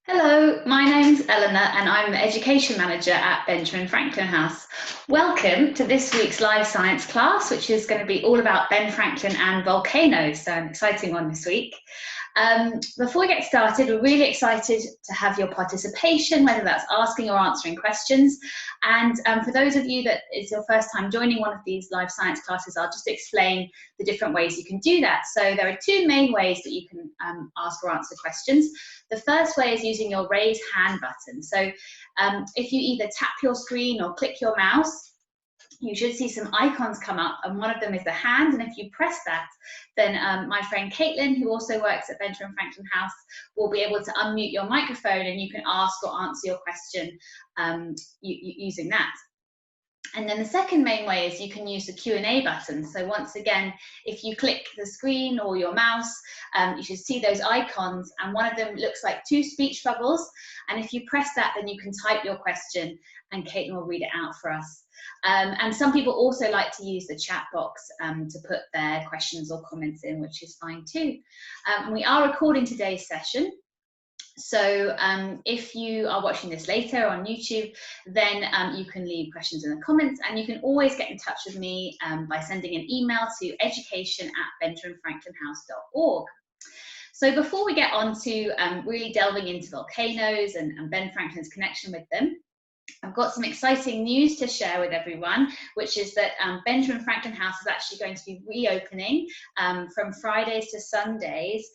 Hello, my name's Eleanor and I'm the Education Manager at Benjamin Franklin House. Welcome to this week's live science class, which is going to be all about Ben Franklin and volcanoes, so an exciting one this week. Before we get started, we're really excited to have your participation, whether that's asking or answering questions. And for those of you that it's your first time joining one of these live science classes, I'll just explain the different ways you can do that. So there are two main ways that you can ask or answer questions. The first way is using your raise hand button. So if you either tap your screen or click your mouse, you should see some icons come up, and one of them is the hand, and if you press that, then my friend Caitlin, who also works at Benjamin Franklin House, will be able to unmute your microphone and you can ask or answer your question using that. And then the second main way is you can use the Q&A button. So once again, if you click the screen or your mouse, you should see those icons, and one of them looks like two speech bubbles. And if you press that, then you can type your question and Caitlin will read it out for us. And some people also like to use the chat box to put their questions or comments in, which is fine too. And we are recording today's session. So if you are watching this later on YouTube, then you can leave questions in the comments, and you can always get in touch with me by sending an email to education@benjaminfranklinhouse.org. So before we get on to really delving into volcanoes and Ben Franklin's connection with them, I've got some exciting news to share with everyone, which is that Benjamin Franklin House is actually going to be reopening from Fridays to Sundays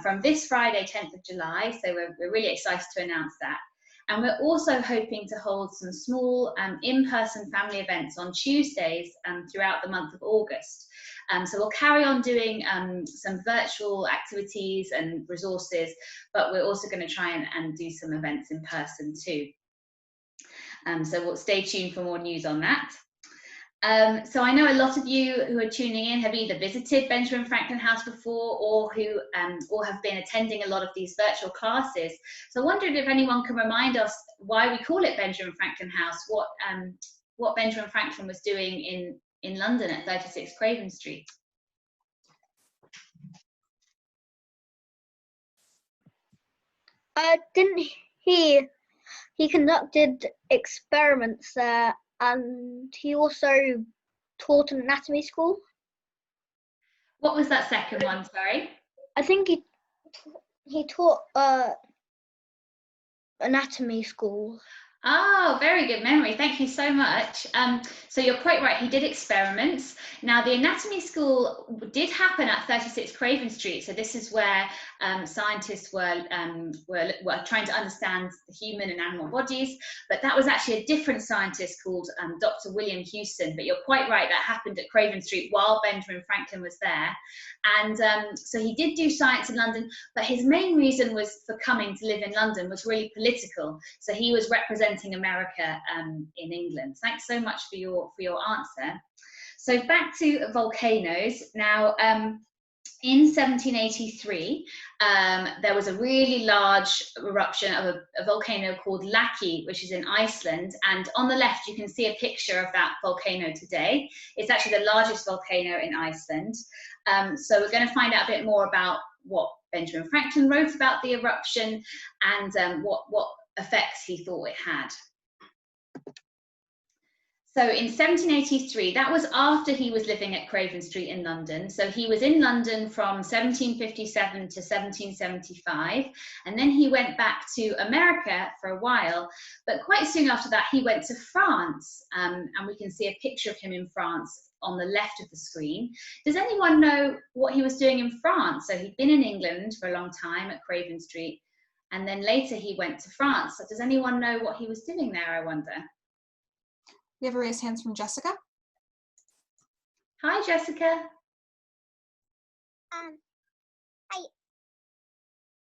from this Friday, 10th of July. So we're really excited to announce that. And we're also hoping to hold some small in-person family events on Tuesdays throughout the month of August. So we'll carry on doing some virtual activities and resources, but we're also going to try and do some events in person too. So we'll stay tuned for more news on that. So I know a lot of you who are tuning in have either visited Benjamin Franklin House before or who or have been attending a lot of these virtual classes. So I wondered if anyone can remind us why we call it Benjamin Franklin House, what Benjamin Franklin was doing in London at 36 Craven Street. Didn't he conducted experiments there, and he also taught an anatomy school. What was that second one, sorry? I think he taught anatomy school. Oh, very good memory. Thank you so much. So you're quite right, he did experiments. Now, the anatomy school did happen at 36 Craven Street. So this is where scientists were trying to understand the human and animal bodies. But that was actually a different scientist called Dr. William Houston. But you're quite right, that happened at Craven Street while Benjamin Franklin was there. And so he did do science in London, but his main reason for coming to live in London was really political. So he was representing America in England. Thanks so much for your answer. So back to volcanoes. Now, in 1783, there was a really large eruption of a volcano called Laki, which is in Iceland. And on the left, you can see a picture of that volcano today. It's actually the largest volcano in Iceland. So we're going to find out a bit more about what Benjamin Franklin wrote about the eruption and what effects he thought it had. So in 1783, that was after he was living at Craven Street in London. So he was in London from 1757 to 1775, and then he went back to America for a while. But quite soon after that, he went to France, and we can see a picture of him in France on the left of the screen. Does anyone know what he was doing in France? So he'd been in England for a long time at Craven Street, and then later he went to France. So does anyone know what he was doing there, I wonder? We have a raised hands from Jessica. Hi, Jessica. I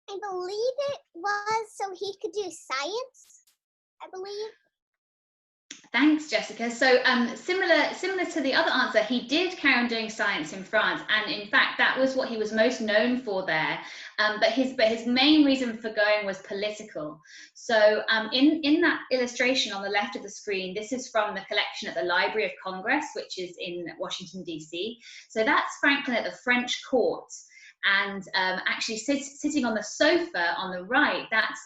believe it was so he could do science, I believe. Thanks, Jessica. So similar to the other answer, he did carry on doing science in France, and in fact that was what he was most known for there. But his main reason for going was political. So in that illustration on the left of the screen, this is from the collection at the Library of Congress, which is in Washington, DC. So that's Franklin at the French court. And actually sitting on the sofa on the right, that's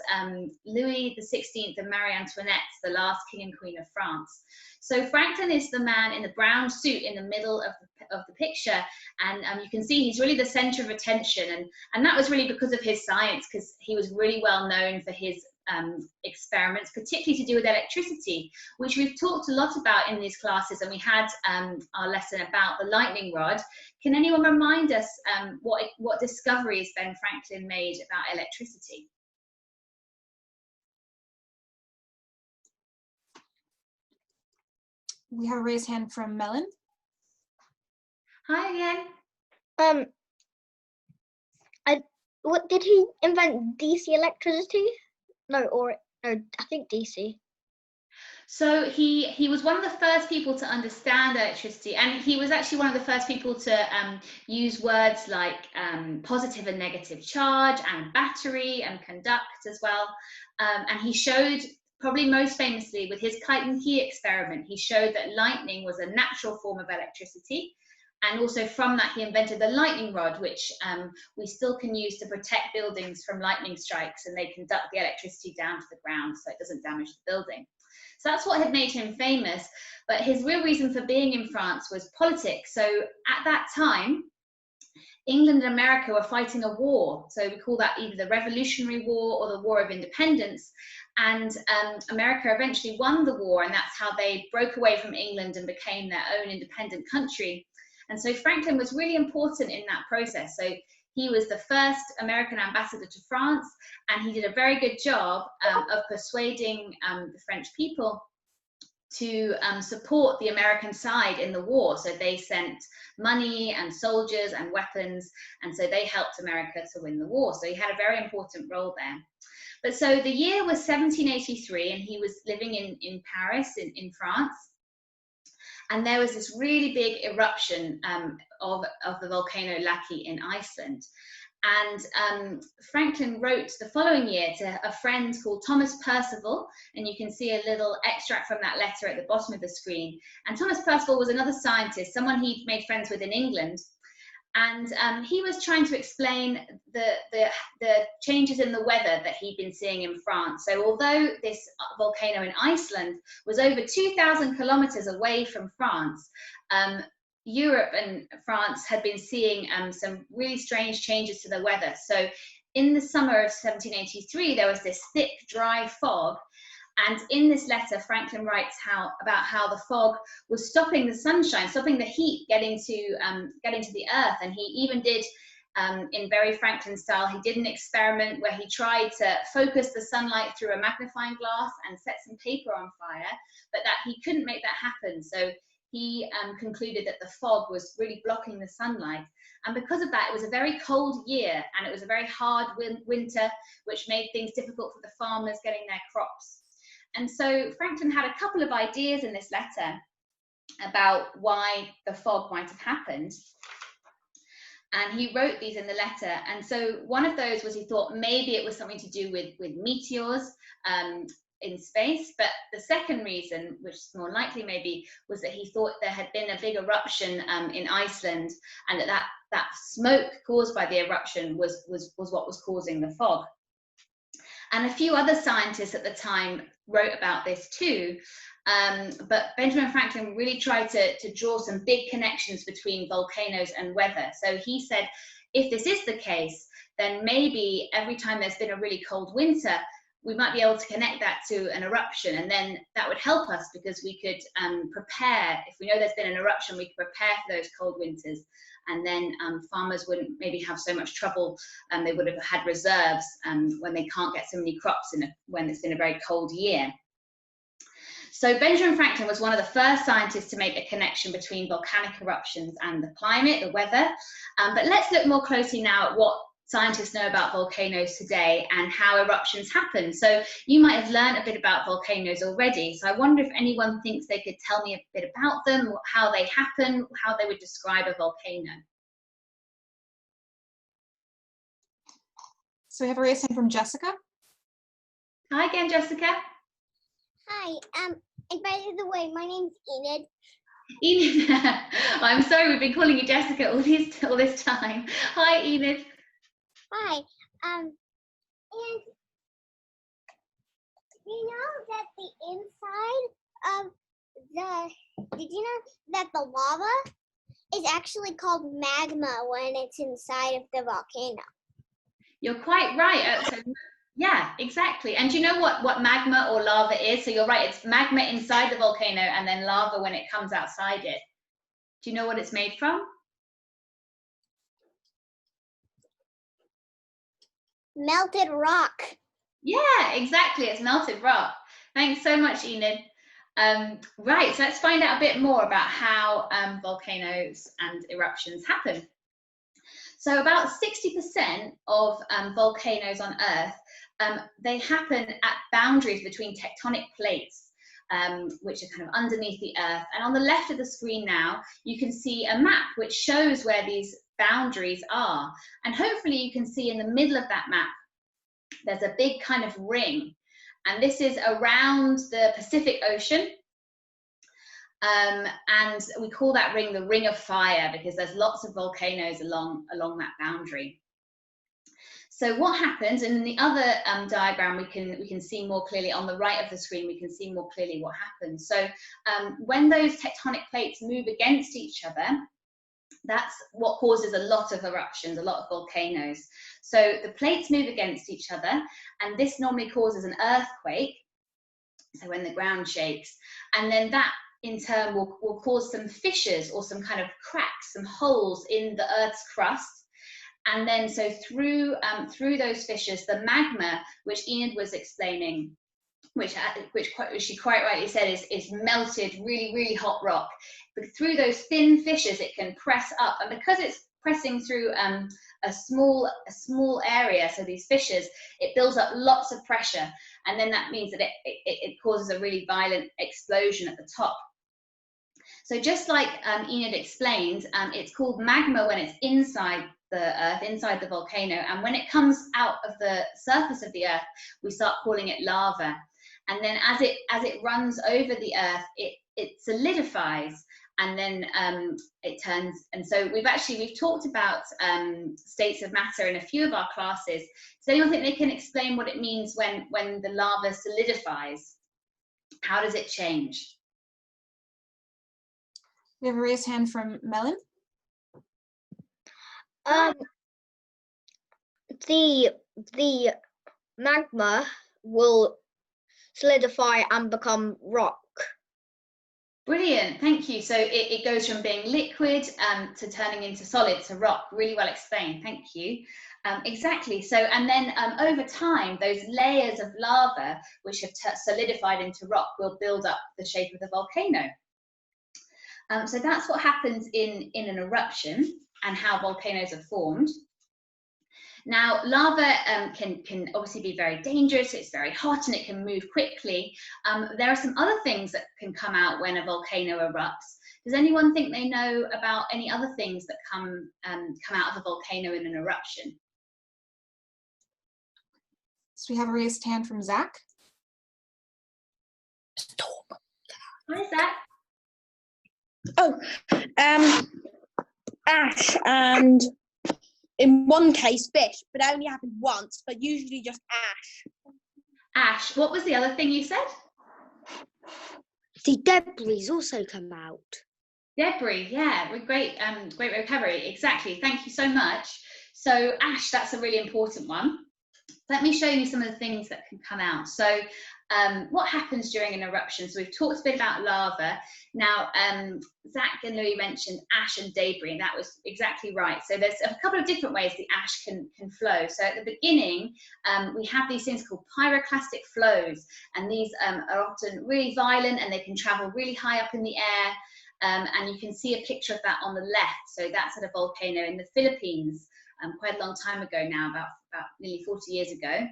Louis XVI and Marie Antoinette, the last king and queen of France. So Franklin is the man in the brown suit in the middle of the picture, and you can see he's really the center of attention, and that was really because of his science, because he was really well known for his experiments, particularly to do with electricity, which we've talked a lot about in these classes, and we had our lesson about the lightning rod. Can anyone remind us what discoveries Ben Franklin made about electricity? We have a raised hand from Melon. Hi again. What did he invent? DC electricity? No, I think DC. So he was one of the first people to understand electricity, and he was actually one of the first people to use words like positive and negative charge and battery and conduct as well. And he showed, probably most famously with his kite and key experiment, he showed that lightning was a natural form of electricity. And also from that, he invented the lightning rod, which we still can use to protect buildings from lightning strikes, and they conduct the electricity down to the ground so it doesn't damage the building. So that's what had made him famous. But his real reason for being in France was politics. So at that time, England and America were fighting a war. So we call that either the Revolutionary War or the War of Independence. And America eventually won the war, and that's how they broke away from England and became their own independent country. And so Franklin was really important in that process. So he was the first American ambassador to France, and he did a very good job of persuading the French people to support the American side in the war. So they sent money and soldiers and weapons, and so they helped America to win the war. So he had a very important role there. But so the year was 1783, and he was living in Paris, in France. And there was this really big eruption of the volcano Laki in Iceland. And Franklin wrote the following year to a friend called Thomas Percival, and you can see a little extract from that letter at the bottom of the screen. And Thomas Percival was another scientist, someone he'd made friends with in England. And he was trying to explain the changes in the weather that he'd been seeing in France. So although this volcano in Iceland was over 2,000 kilometers away from France, Europe and France had been seeing some really strange changes to the weather. So in the summer of 1783, there was this thick, dry fog. And in this letter, Franklin writes about how the fog was stopping the sunshine, stopping the heat getting to the earth. And he even did, in very Franklin style, he did an experiment where he tried to focus the sunlight through a magnifying glass and set some paper on fire, but that he couldn't make that happen. So he concluded that the fog was really blocking the sunlight. And because of that, it was a very cold year, and it was a very hard winter, which made things difficult for the farmers getting their crops. And so Franklin had a couple of ideas in this letter about why the fog might have happened. And he wrote these in the letter. And so one of those was he thought maybe it was something to do with meteors in space. But the second reason, which is more likely maybe, was that he thought there had been a big eruption in Iceland, and that smoke caused by the eruption was what was causing the fog. And a few other scientists at the time wrote about this too, but Benjamin Franklin really tried to draw some big connections between volcanoes and weather. So he said, if this is the case, then maybe every time there's been a really cold winter, we might be able to connect that to an eruption, and then that would help us because we could prepare. If we know there's been an eruption, we could prepare for those cold winters, and then farmers wouldn't maybe have so much trouble, and they would have had reserves when they can't get so many crops when it's been a very cold year. So Benjamin Franklin was one of the first scientists to make a connection between volcanic eruptions and the climate, the weather. But let's look more closely now at what scientists know about volcanoes today and how eruptions happen. So you might have learned a bit about volcanoes already. So I wonder if anyone thinks they could tell me a bit about them, how they happen, how they would describe a volcano. So we have a raised hand from Jessica. Hi again, Jessica. Hi, and by the way, my name's Enid. Enid, I'm sorry, we've been calling you Jessica all this time. Hi, Enid. Hi. And you know that the inside of did you know that the lava is actually called magma when it's inside of the volcano? You're quite right. So, yeah, exactly. And do you know what magma or lava is? So you're right, it's magma inside the volcano and then lava when it comes outside it. Do you know what it's made from? Melted rock. Yeah, exactly. It's melted rock. Thanks so much, Enid. Right, so let's find out a bit more about how volcanoes and eruptions happen. So about 60% of volcanoes on Earth, they happen at boundaries between tectonic plates, which are kind of underneath the Earth. And on the left of the screen now, you can see a map which shows where these boundaries are. And hopefully you can see in the middle of that map, there's a big kind of ring. And this is around the Pacific Ocean. And we call that ring the Ring of Fire because there's lots of volcanoes along that boundary. So what happens, and in the other diagram we can see more clearly on the right of the screen, we can see more clearly what happens. So when those tectonic plates move against each other, that's what causes a lot of eruptions, a lot of volcanoes. So the plates move against each other, and this normally causes an earthquake, so when the ground shakes, and then that in turn will cause some fissures or some kind of cracks, some holes in the Earth's crust. And then so through those fissures, the magma, which Enid was explaining, which she quite rightly said is melted, really, really hot rock. But through those thin fissures, it can press up. And because it's pressing through a small area, so these fissures, it builds up lots of pressure. And then that means that it causes a really violent explosion at the top. So just like Enid explained, it's called magma when it's inside the Earth, inside the volcano. And when it comes out of the surface of the Earth, we start calling it lava. And then as it runs over the Earth, it solidifies, and then it turns. And so we've talked about states of matter in a few of our classes. Does anyone think they can explain what it means when the lava solidifies? How does it change? We have a raised hand from Melon. The magma will solidify and become rock. Brilliant, thank you. So it goes from being liquid to turning into solid, to rock. Really well explained, thank you. Exactly, so and then over time, those layers of lava which have solidified into rock will build up the shape of the volcano. So that's what happens in an eruption and how volcanoes are formed. Now, lava can obviously be very dangerous. It's very hot and it can move quickly. There are some other things that can come out when a volcano erupts. Does anyone think they know about any other things that come out of a volcano in an eruption? So we have a raised hand from Zach. Storm. What is that? Oh, ash and in one case fish, but it only happened once, but usually just ash. Ash. What was the other thing you said? The debris also come out. Debris, yeah, great recovery, exactly. Thank you so much. So ash, that's a really important one. Let me show you some of the things that can come out. So what happens during an eruption? So we've talked a bit about lava. Now, Zach and Louis mentioned ash and debris, and that was exactly right. So there's a couple of different ways the ash can flow. So at the beginning, we have these things called pyroclastic flows, and these are often really violent, and they can travel really high up in the air. And you can see a picture of that on the left. So that's at a volcano in the Philippines, quite a long time ago now, about nearly 40 years ago.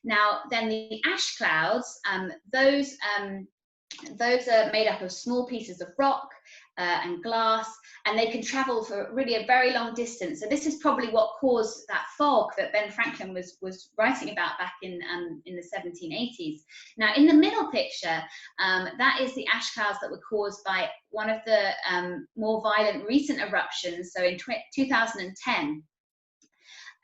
Now, then the ash clouds, those are made up of small pieces of rock, and glass, and they can travel for really a very long distance. So this is probably what caused that fog that Ben Franklin was writing about back in the 1780s. Now, in the middle picture, that is the ash clouds that were caused by one of the more violent recent eruptions, so in 2010.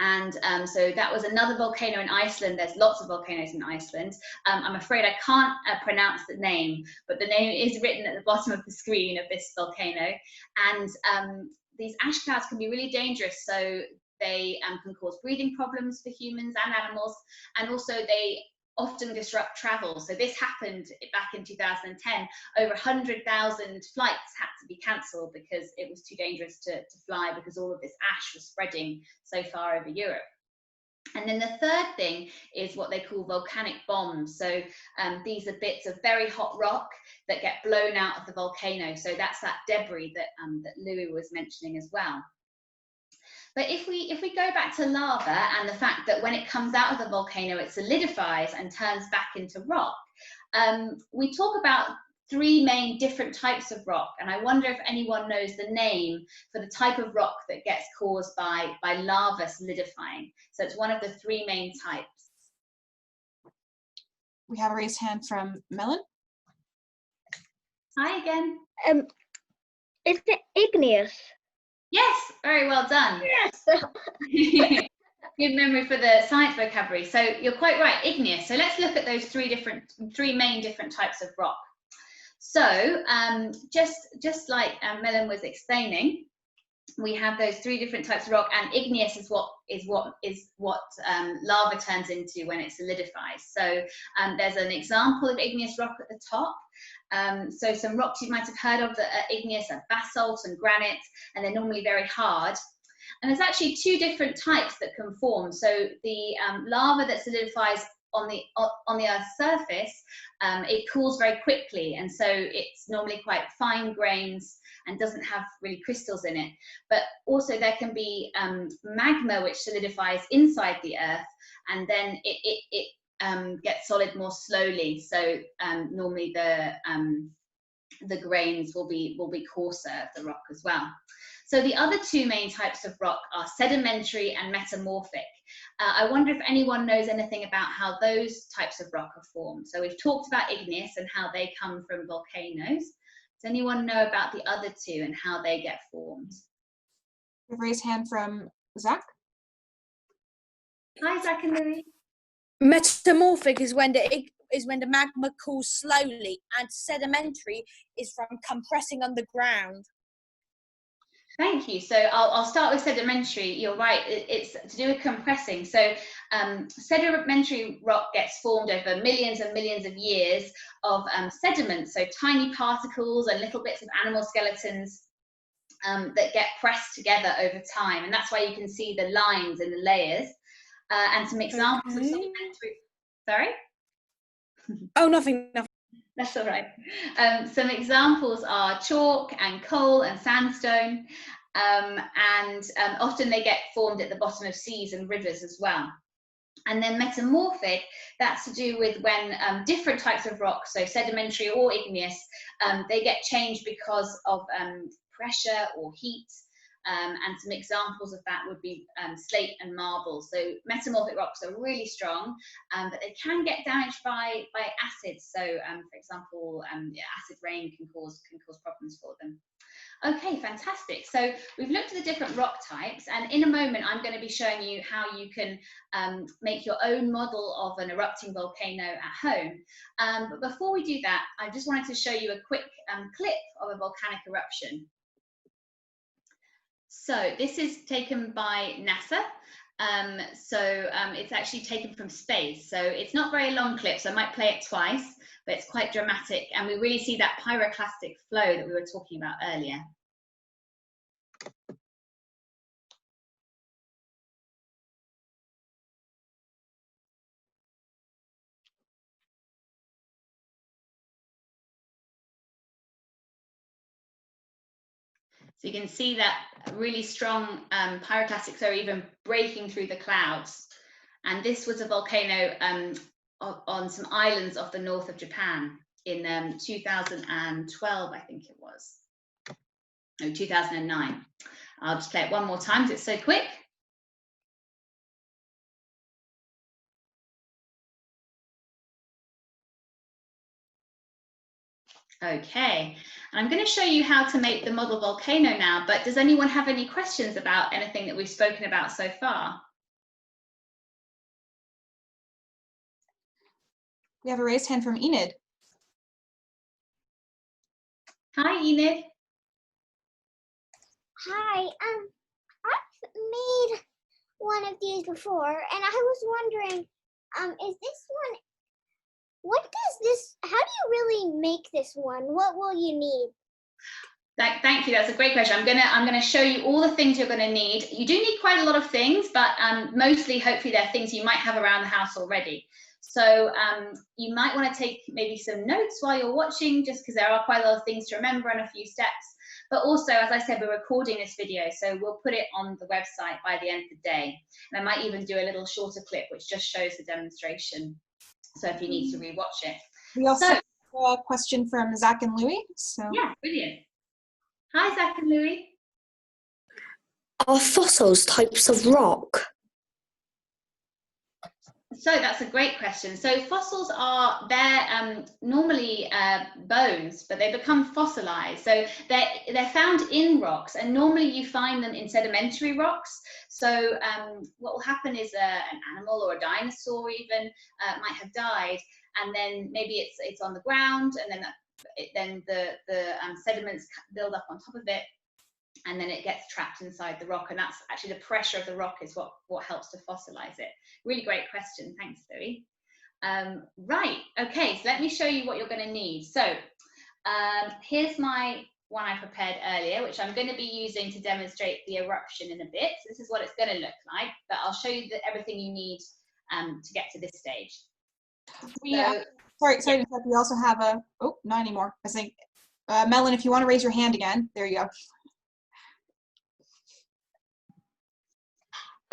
And so that was another volcano in Iceland. There's lots of volcanoes in Iceland. I'm afraid I can't pronounce the name, but the name is written at the bottom of the screen of this volcano. And these ash clouds can be really dangerous. So they can cause breathing problems for humans and animals. And also they often disrupt travel. So this happened back in 2010. Over 100,000 flights had to be cancelled because it was too dangerous to fly, because all of this ash was spreading so far over Europe. And then the third thing is what they call volcanic bombs. So these are bits of very hot rock that get blown out of the volcano. So that's that debris that Louis was mentioning as well. But if we go back to lava and the fact that when it comes out of the volcano, it solidifies and turns back into rock, we talk about three main different types of rock. And I wonder if anyone knows the name for the type of rock that gets caused by lava solidifying. So it's one of the three main types. We have a raised hand from Melon. Hi again. Is it igneous? Yes, very well done. Yes. Good memory for the science vocabulary. So you're quite right, igneous. So let's look at those three main different types of rock. So just like Melon was explaining, we have those three different types of rock, and igneous is what lava turns into when it solidifies. So there's an example of igneous rock at the top. So some rocks you might have heard of that are igneous are basalt and granite, and they're normally very hard. And there's actually two different types that can form. So the lava that solidifies on the Earth's surface, it cools very quickly, and so it's normally quite fine grains and doesn't have really crystals in it. But also there can be magma which solidifies inside the Earth, and then it gets solid more slowly. So normally the grains will be coarser of the rock as well. So the other two main types of rock are sedimentary and metamorphic. I wonder if anyone knows anything about how those types of rock are formed. So we've talked about igneous and how they come from volcanoes. Does anyone know about the other two and how they get formed? We have a raised hand from Zach. Hi, Zach and Louis. Metamorphic is when the magma cools slowly, and sedimentary is from compressing underground. Thank you. So I'll start with sedimentary. You're right, it's to do with compressing. So sedimentary rock gets formed over millions and millions of years of sediment, so tiny particles and little bits of animal skeletons that get pressed together over time. And that's why you can see the lines in the layers. And some examples of sedimentary, sorry? Oh, nothing. That's all right. Some examples are chalk and coal and sandstone, and often they get formed at the bottom of seas and rivers as well. And then metamorphic, that's to do with when different types of rocks, so sedimentary or igneous, they get changed because of pressure or heat. And some examples of that would be slate and marble. So metamorphic rocks are really strong, but they can get damaged by acids. So, for example, acid rain can cause problems for them. Okay, fantastic. So we've looked at the different rock types, and in a moment I'm going to be showing you how you can make your own model of an erupting volcano at home. But before we do that, I just wanted to show you a quick clip of a volcanic eruption. So this is taken by NASA. It's actually taken from space. So it's not very long clip, so I might play it twice, but it's quite dramatic. And we really see that pyroclastic flow that we were talking about earlier. So you can see that really strong pyroclastic flow even breaking through the clouds. And this was a volcano on some islands off the north of Japan in 2012, I think it was. No, 2009. I'll just play it one more time because it's so quick. Okay, I'm going to show you how to make the model volcano now, but does anyone have any questions about anything that we've spoken about so far? We have a raised hand from Enid. Hi, Enid. Hi, I've made one of these before, and I was wondering, is this one, what does this, how do you really make this one? What will you need? Thank you. That's a great question. I'm gonna show you all the things you're going to need. You do need quite a lot of things, but mostly, hopefully, they're things you might have around the house already. So you might want to take maybe some notes while you're watching, just because there are quite a lot of things to remember and a few steps. But also, as I said, we're recording this video, so we'll put it on the website by the end of the day. And I might even do a little shorter clip which just shows the demonstration. So if you need to rewatch it. We also have a question from Zach and Louis. So Yeah, brilliant. Hi, Zach and Louis. Are fossils types of rock? So that's a great question. So fossils are, they're normally bones, but they become fossilized. So they're found in rocks, and normally you find them in sedimentary rocks. So what will happen is an animal or a dinosaur even might have died, and then maybe it's on the ground, and then the sediments build up on top of it, and then it gets trapped inside the rock, and that's actually the pressure of the rock is what helps to fossilize it. Really great question, thanks, Louis. Right, okay, so let me show you what you're going to need. So here's my one I prepared earlier, which I'm going to be using to demonstrate the eruption in a bit. So this is what it's going to look like, but I'll show you everything you need to get to this stage. Sorry to interrupt. We also have a, oh, not anymore. I think, Melon, if you want to raise your hand again, there you go.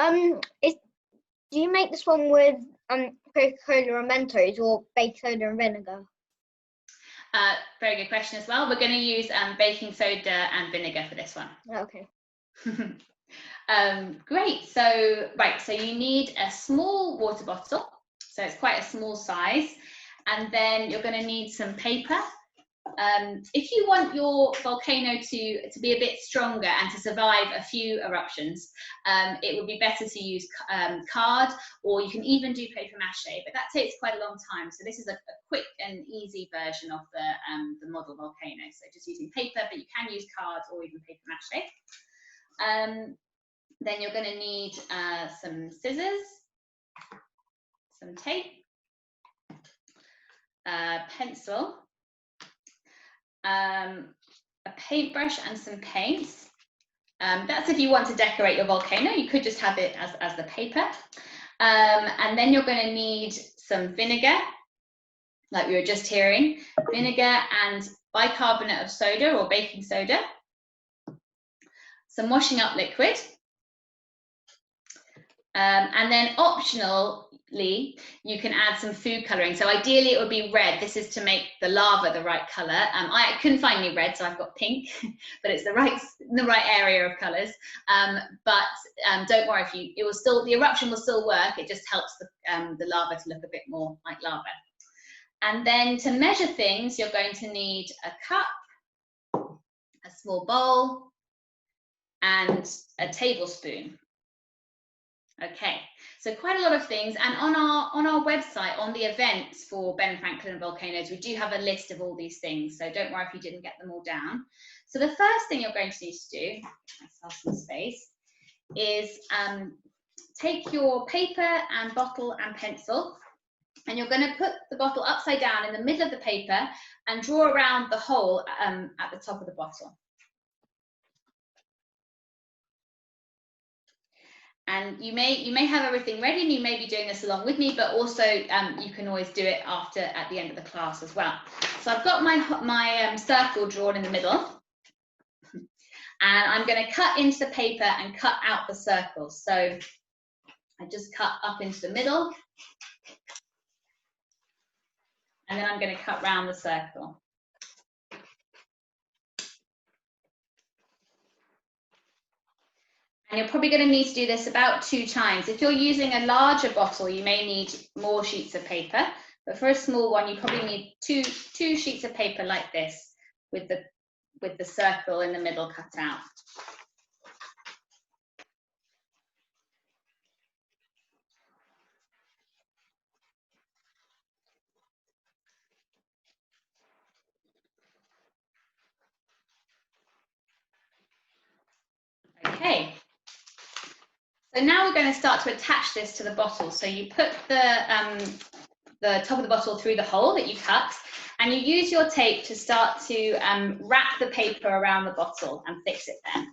Do you make this one with Coca-Cola and Mentos or baking soda and vinegar? Very good question as well. We're going to use baking soda and vinegar for this one. Okay. Great. So you need a small water bottle. So it's quite a small size. And then you're going to need some paper. If you want your volcano to be a bit stronger and to survive a few eruptions, it would be better to use card, or you can even do paper mache, but that takes quite a long time. So this is a quick and easy version of the model volcano. So just using paper, but you can use card or even paper mache. Then you're going to need some scissors, some tape, pencil, a paintbrush and some paints. That's if you want to decorate your volcano. You could just have it as the paper. And then you're going to need some vinegar, like we were just hearing, vinegar and bicarbonate of soda or baking soda, some washing up liquid, and then optionally you can add some food coloring. So ideally it would be red. This is to make the lava the right color. I couldn't find any red, so I've got pink, but it's the right area of colors. But don't worry, the eruption will still work. It just helps the lava to look a bit more like lava. And then to measure things, you're going to need a cup, a small bowl, and a tablespoon. Okay, so quite a lot of things, and on our website, on the events for Ben Franklin and Volcanoes, we do have a list of all these things, so don't worry if you didn't get them all down. So the first thing you're going to need to do, myself some space, is take your paper and bottle and pencil, and you're going to put the bottle upside down in the middle of the paper and draw around the hole at the top of the bottle. And you may have everything ready, and you may be doing this along with me, but also you can always do it at the end of the class as well. So I've got my circle drawn in the middle, and I'm going to cut into the paper and cut out the circles. So I just cut up into the middle, and then I'm going to cut round the circle. And you're probably going to need to do this about 2 times. If you're using a larger bottle, you may need more sheets of paper, but for a small one, you probably need two sheets of paper like this, with the circle in the middle cut out. Okay. So now we're going to start to attach this to the bottle. So you put the top of the bottle through the hole that you cut, and you use your tape to start to wrap the paper around the bottle and fix it there.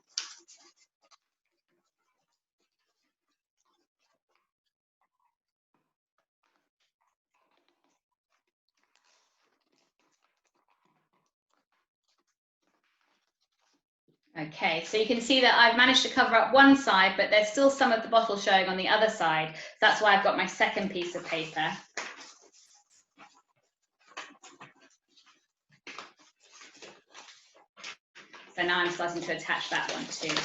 Okay, so you can see that I've managed to cover up one side, but there's still some of the bottle showing on the other side. So that's why I've got my second piece of paper. So now I'm starting to attach that one too.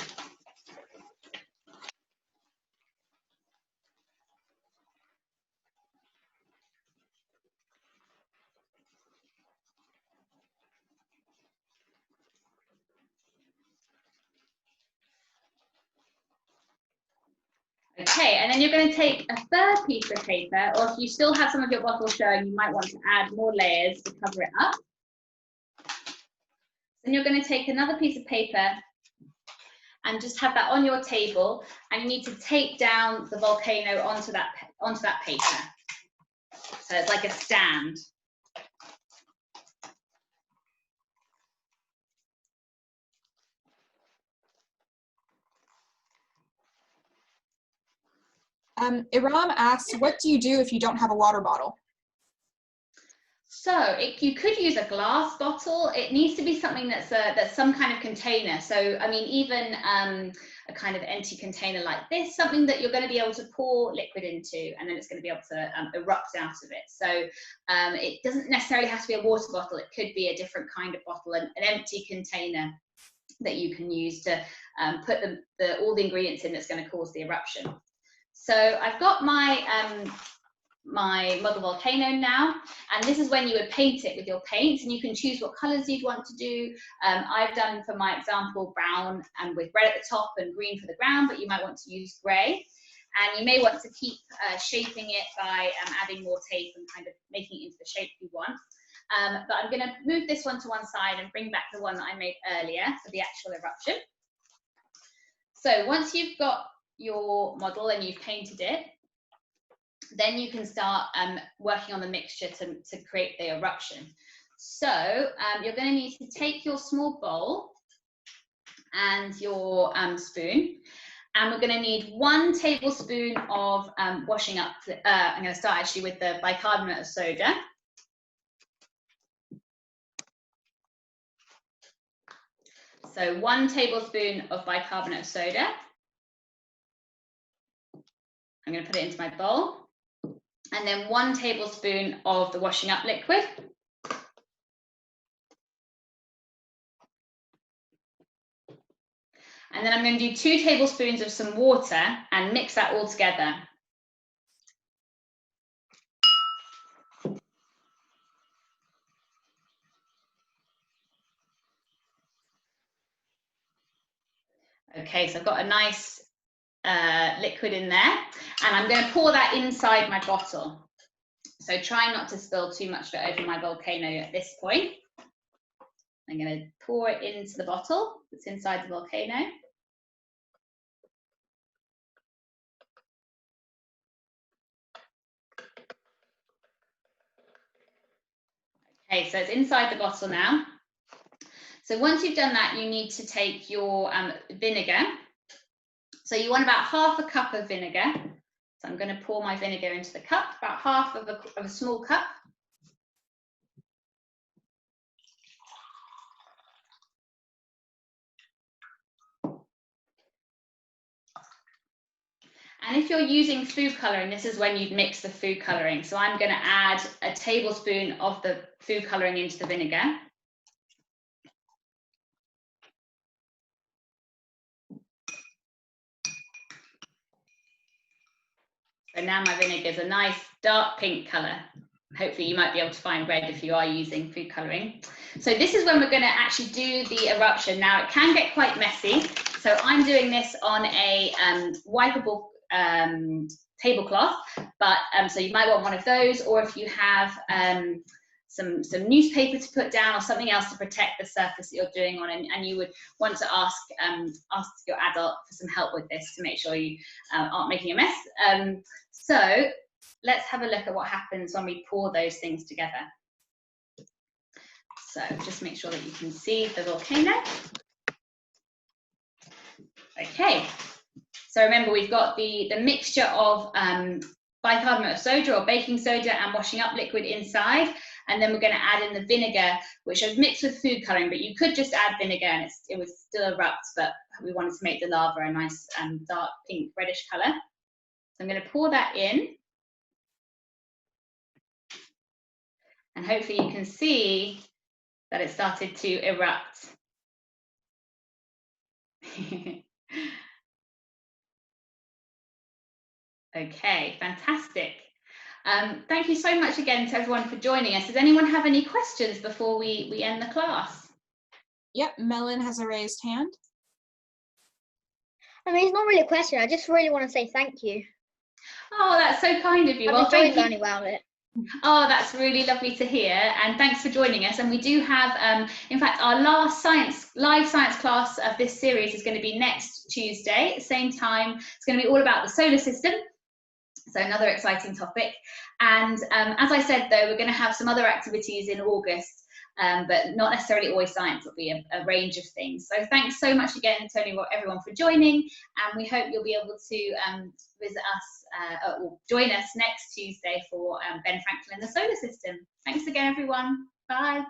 Okay, and then you're going to take a third piece of paper, or if you still have some of your bottle showing, you might want to add more layers to cover it up. Then you're going to take another piece of paper and just have that on your table, and you need to tape down the volcano onto that paper. So it's like a stand. Iram asks, what do you do if you don't have a water bottle? So you could use a glass bottle. It needs to be something that's some kind of container. So I mean, even a kind of empty container like this, something that you're going to be able to pour liquid into, and then it's going to be able to erupt out of it. So it doesn't necessarily have to be a water bottle. It could be a different kind of bottle, an empty container that you can use to put all the ingredients in that's going to cause the eruption. So I've got my model volcano now, and this is when you would paint it with your paints, and you can choose what colors you'd want to do. I've done, for my example, brown and with red at the top and green for the ground, but you might want to use gray, and you may want to keep shaping it by adding more tape and kind of making it into the shape you want. But I'm going to move this one to one side and bring back the one that I made earlier for the actual eruption. So once you've got your model and you've painted it, then you can start working on the mixture to create the eruption. So you're going to need to take your small bowl and your spoon, and we're going to need 1 tablespoon of washing up. I'm going to start actually with the bicarbonate of soda. So 1 tablespoon of bicarbonate of soda. I'm going to put it into my bowl. And then 1 tablespoon of the washing up liquid. And then I'm going to do 2 tablespoons of some water and mix that all together. Okay, so I've got a nice liquid in there, and I'm going to pour that inside my bottle. So try not to spill too much of it over my volcano at this point. I'm going to pour it into the bottle that's inside the volcano. Okay, so it's inside the bottle now. So once you've done that, you need to take your vinegar. So you want about half a cup of vinegar. So I'm going to pour my vinegar into the cup, about half of a small cup. And if you're using food coloring, this is when you'd mix the food coloring. So I'm going to add a tablespoon of the food coloring into the vinegar. but now my vinegar is a nice dark pink colour. Hopefully you might be able to find red if you are using food colouring. So this is when we're going to actually do the eruption. Now it can get quite messy, so I'm doing this on a wipeable tablecloth, but so you might want one of those, or if you have some newspaper to put down or something else to protect the surface that you're doing on, and you would want to ask your adult for some help with this to make sure you aren't making a mess. So let's have a look at what happens when we pour those things together. So just make sure that you can see the volcano. Okay, so remember we've got the mixture of bicarbonate of soda or baking soda and washing up liquid inside, and then we're going to add in the vinegar, which I've mixed with food colouring, but you could just add vinegar and it would still erupt, but we wanted to make the lava a nice dark pink reddish colour. So I'm going to pour that in, and hopefully you can see that it started to erupt. Okay, fantastic. Thank you so much again to everyone for joining us. Does anyone have any questions before we end the class? Yep, Melon has a raised hand. I mean, it's not really a question. I just really want to say thank you. Oh, that's so kind of you. I've Well, enjoyed thank you. learning about it. Oh, that's really lovely to hear, and thanks for joining us. And we do have, in fact, our last live science class of this series is going to be next Tuesday at the same time. It's going to be all about the solar system, so another exciting topic. And as I said, though, we're going to have some other activities in August, but not necessarily always science. It'll be a range of things. So thanks so much again to everyone for joining, and we hope you'll be able to visit us or join us next Tuesday for Ben Franklin and the solar system. Thanks again, everyone. Bye.